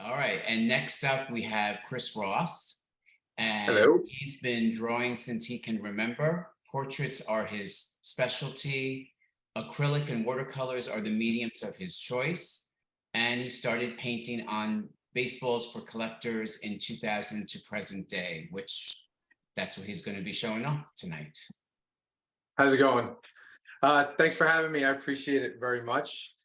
All right, and next up we have Chris Ross, and Hello. he's been drawing since he can remember. Portraits are his specialty. Acrylic and watercolors are the mediums of his choice, and he started painting on baseballs for collectors in 2000 to present day, which that's what he's going to be showing off tonight. How's it going? Thanks for having me. I appreciate it very much.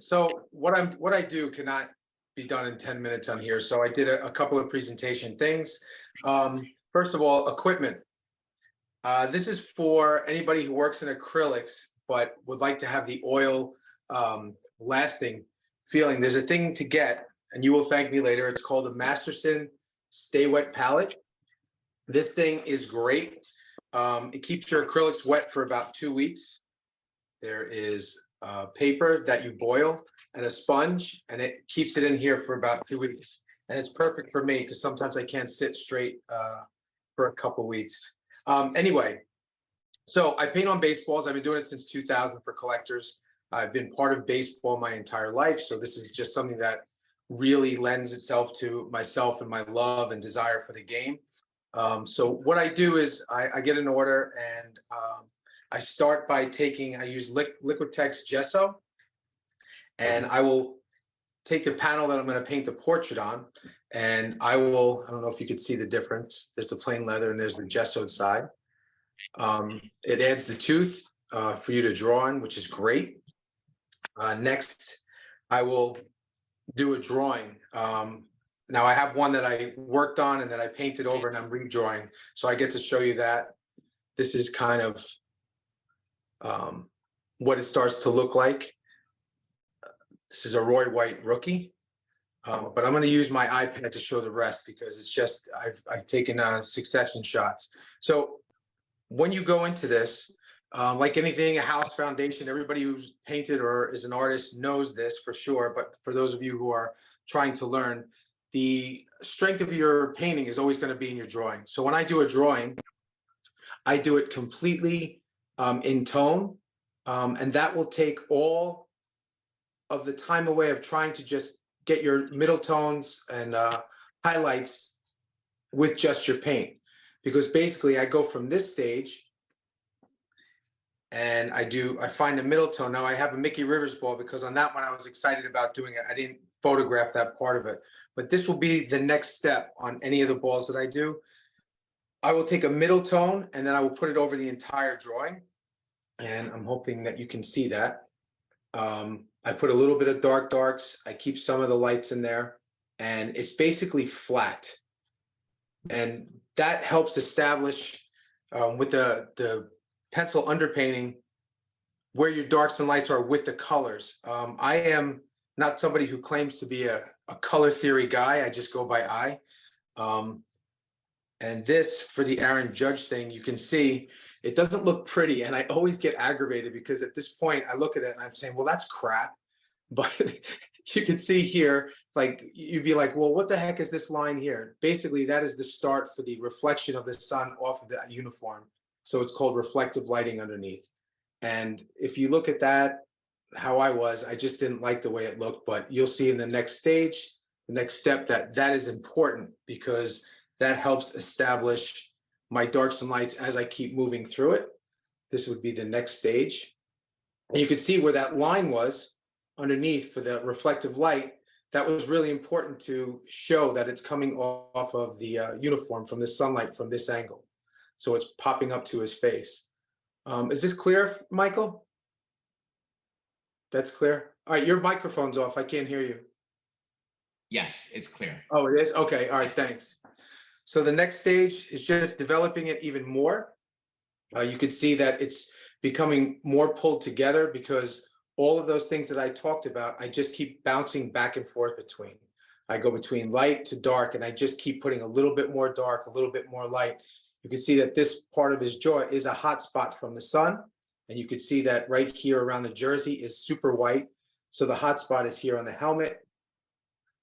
So what I do cannot be done in 10 minutes on here. So I did a couple of presentation things. First of all, equipment. This is for anybody who works in acrylics but would like to have the oil lasting feeling. There's a thing to get, and you will thank me later. It's called a Masterson Stay Wet Palette. This thing is great. It keeps your acrylics wet for about 2 weeks. There is paper that you boil and a sponge, and it keeps it in here for about 2 weeks. And it's perfect for me because sometimes I can't sit straight for a couple weeks. Anyway, so I paint on baseballs. I've been doing it since 2000 for collectors. I've been part of baseball my entire life. So this is just something that really lends itself to myself and my love and desire for the game. So what I do is I get an order, and I start by I use Liquitex gesso, and I will take the panel that I'm going to paint the portrait on, and I don't know if you could see the difference. There's the plain leather and there's the gessoed side. It adds the tooth for you to draw on, which is great. Next, I will do a drawing. Now I have one that I worked on and that I painted over, and I'm redrawing. So I get to show you that. This is kind of what it starts to look like. This is a Roy White rookie, but I'm going to use my iPad to show the rest because it's just I've taken succession shots. So when you go into this, like anything, a house foundation, everybody who's painted or is an artist knows this for sure. But for those of you who are trying to learn, the strength of your painting is always going to be in your drawing. So when I do a drawing, I do it completely in tone, and that will take all of the time away of trying to just get your middle tones and highlights with just your paint. Because basically I go from this stage and I find a middle tone. Now I have a Mickey Rivers ball because on that one I was excited about doing it. I didn't photograph that part of it, but this will be the next step on any of the balls that I do. I will take a middle tone and then I will put it over the entire drawing. And I'm hoping that you can see that. I put a little bit of darks. I keep some of the lights in there, and it's basically flat. And that helps establish with the pencil underpainting where your darks and lights are with the colors. I am not somebody who claims to be a color theory guy. I just go by eye. And this, for the Aaron Judge thing, you can see it doesn't look pretty. And I always get aggravated because at this point I look at it and I'm saying, well, that's crap. But you can see here, like you'd be like, well, what the heck is this line here? Basically, that is the start for the reflection of the sun off of the uniform. So it's called reflective lighting underneath. And if you look at that, how I just didn't like the way it looked. But you'll see in the next stage, the next step, that is important because that helps establish my darks and lights as I keep moving through it. This would be the next stage. And you can see where that line was underneath for the reflective light. That was really important to show that it's coming off of the uniform from the sunlight from this angle. So it's popping up to his face. Is this clear, Michael? That's clear. All right, your microphone's off. I can't hear you. Yes, it's clear. Oh, it is? Okay, all right, thanks. So the next stage is just developing it even more. You can see that it's becoming more pulled together because all of those things that I talked about, I just keep bouncing back and forth between. I go between light to dark, and I just keep putting a little bit more dark, a little bit more light. You can see that this part of his jaw is a hot spot from the sun. And you can see that right here around the jersey is super white. So the hot spot is here on the helmet,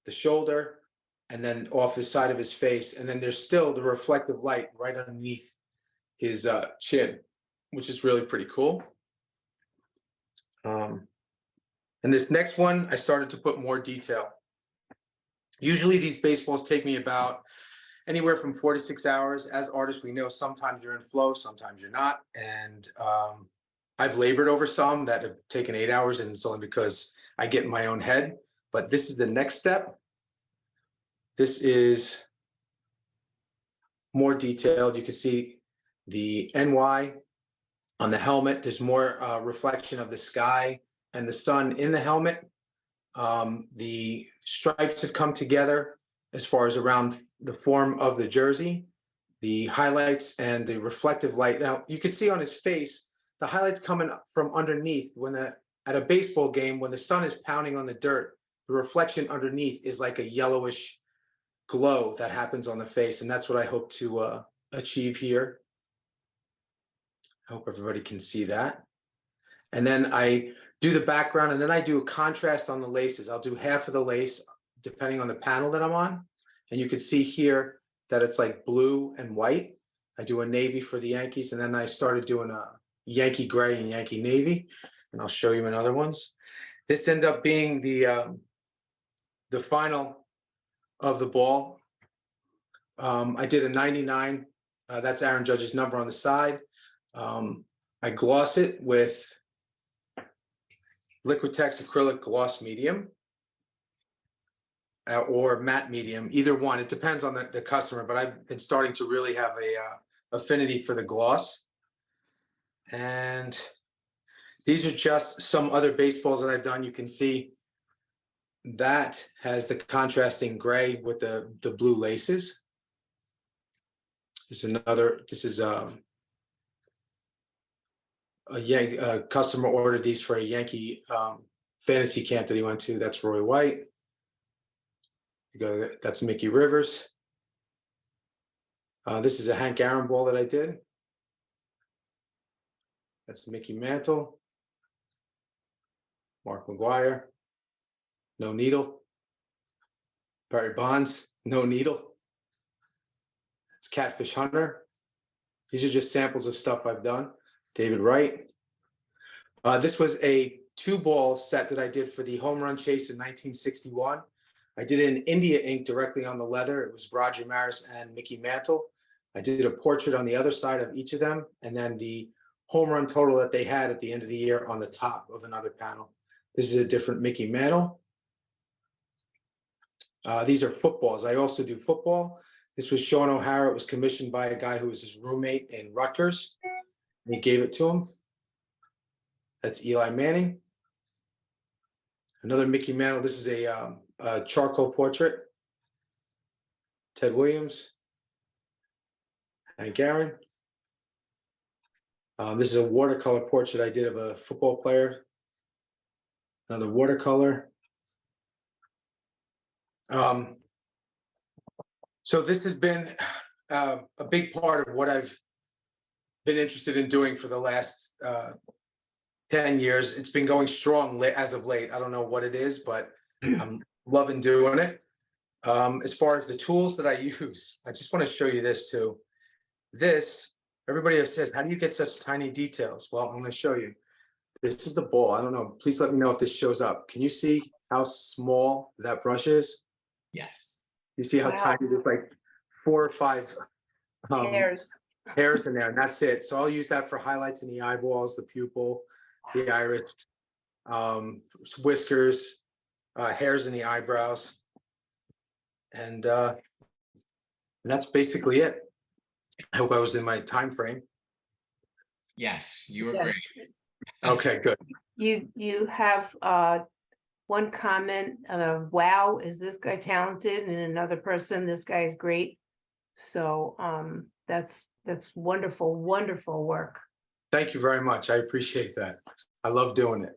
the shoulder, and then off the side of his face. And then there's still the reflective light right underneath his chin, which is really pretty cool. And this next one, I started to put more detail. Usually these baseballs take me about anywhere from 4 to 6 hours. As artists, we know sometimes you're in flow, sometimes you're not. And I've labored over some that have taken 8 hours, and it's only because I get in my own head. But this is the next step. This is more detailed. You can see the NY on the helmet. There's more reflection of the sky and the sun in the helmet. The stripes have come together as far as around the form of the jersey, the highlights and the reflective light. Now you can see on his face, the highlights coming from underneath at a baseball game, when the sun is pounding on the dirt, the reflection underneath is like a yellowish glow that happens on the face. And that's what I hope to achieve here. I hope everybody can see that. And then I do the background, and then I do a contrast on the laces. I'll do half of the lace depending on the panel that I'm on. And you can see here that it's like blue and white. I do a navy for the Yankees, and then I started doing a Yankee gray and Yankee navy, and I'll show you in other ones. This ended up being the final of the ball. I did a 99. That's Aaron Judge's number on the side. I gloss it with Liquitex acrylic gloss medium or matte medium, either one. It depends on the customer, but I've been starting to really have a affinity for the gloss. And these are just some other baseballs that I've done. You can see that has the contrasting gray with the blue laces. This is a customer ordered these for a Yankee fantasy camp that he went to. That's Roy White. That's Mickey Rivers. This is a Hank Aaron ball that I did. That's Mickey Mantle. Mark McGuire. No needle. Barry Bonds. No needle. It's Catfish Hunter. These are just samples of stuff I've done. David Wright. This was a 2-ball set that I did for the home run chase in 1961. I did it in India ink directly on the leather. It was Roger Maris and Mickey Mantle. I did a portrait on the other side of each of them, and then the home run total that they had at the end of the year on the top of another panel. This is a different Mickey Mantle. These are footballs. I also do football. This was Sean O'Hara. It was commissioned by a guy who was his roommate in Rutgers. He gave it to him. That's Eli Manning. Another Mickey Mantle. This is a charcoal portrait. Ted Williams. Hank Aaron. This is a watercolor portrait I did of a football player. Another watercolor. So this has been a big part of what I've been interested in doing for the last 10 years. It's been going strong as of late. I don't know what it is, but I'm loving doing it. As far as the tools that I use, I just want to show you this too. This, everybody has said, how do you get such tiny details? Well, I'm going to show you. This is the ball. I don't know. Please let me know if this shows up. Can you see how small that brush is? Yes. You see how tiny, there's like 4 or 5 hairs in there, and that's it. So I'll use that for highlights in the eyeballs, the pupil, the iris, whiskers, hairs in the eyebrows. And that's basically it. I hope I was in my time frame. Yes, you were great. Okay, good. You have one comment, wow, is this guy talented? And another person, this guy is great. So that's wonderful, wonderful work. Thank you very much. I appreciate that. I love doing it.